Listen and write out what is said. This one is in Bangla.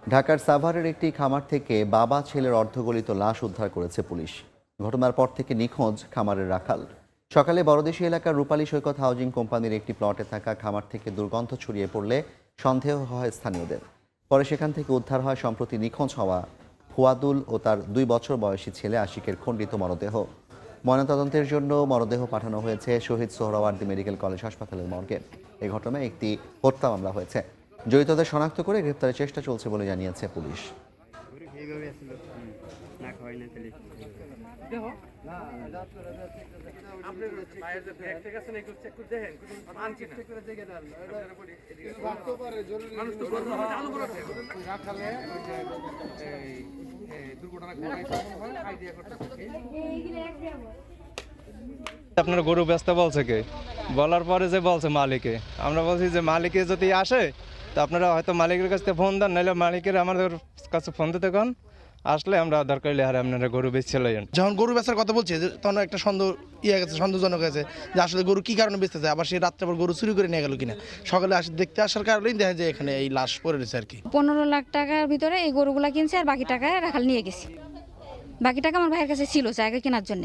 ঢাকার সাভারের একটি খামার থেকে বাবা ছেলের অর্ধগলিত লাশ উদ্ধার করেছে পুলিশ। ঘটনার পর থেকে নিখোঁজ খামারের রাখাল। সকালে বড়দেশী এলাকার রূপালী সৈকত হাউজিং কোম্পানির একটি প্লটে থাকা খামার থেকে দুর্গন্ধ ছড়িয়ে পড়লে সন্দেহ হয় স্থানীয়দের। পরে সেখান থেকে উদ্ধার হয় সম্প্রতি নিখোঁজ হওয়া ফুয়াদুল ও তার 2 বছর বয়সী ছেলে আশিকের খণ্ডিত মরদেহ। ময়নাতদন্তের জন্য মরদেহ পাঠানো হয়েছে শহীদ সোহরাওয়ার্দী মেডিকেল কলেজ হাসপাতালের মর্গে। এই ঘটনায় একটি হত্যা মামলা হয়েছে। জড়িতদের শনাক্ত করে গ্রেপ্তারের চেষ্টা চলছে বলে জানিয়েছে পুলিশ। আপনার গরু ব্যস্ত বলছে কে, বলার পরে যে বলছে মালিকে, আমরা বলছি যে মালিকে যদি আসে তো আপনারা হয়তো মালিকের কাছ থেকে ফোন দেন, নাহলে মালিকের আমাদের কাছে ফোন দিতে কোন আসলে আমরা দরকার হলে আপনারা গরু বেচছে লইন। যখন গরু বেচার কথা বলছে তখন একটা সন্দেহজনক হয়েছে যে আসলে গরু কি কারণে বেচতেছে, আবার সেই রাত্রে আবার গরু চুরি করে নিয়ে গেল কিনা। সকালে দেখতে আসার কারণেই দেখা যায় এখানে এই লাশ পড়ে রয়েছে আর কি। 15 লাখ টাকার ভিতরে এই গরুগুলা কিনছে, আর বাকি টাকা রাখাল নিয়ে গেছে। বাকি টাকা আমার ভাইয়ের কাছে ছিল জায়গা কেনার জন্য।